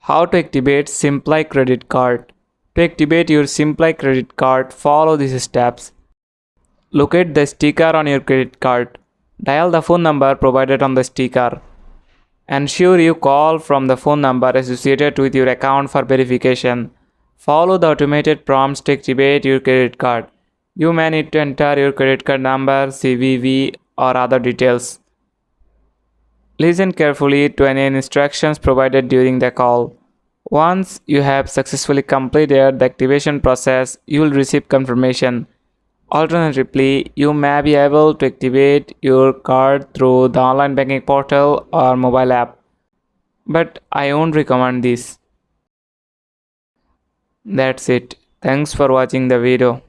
How to activate Simplii credit card. To activate your Simplii credit card, follow these steps. Locate the sticker on your credit card. Dial the phone number provided on the sticker. Ensure you call from the phone number associated with your account for verification. Follow the automated prompts to activate your credit card. You may need to enter your credit card number, CVV, or other details. Listen carefully to any instructions provided during the call. Once you have successfully completed the activation process, you will receive confirmation. Alternatively, you may be able to activate your card through the online banking portal or mobile app. But I won't recommend this. That's it. Thanks for watching the video.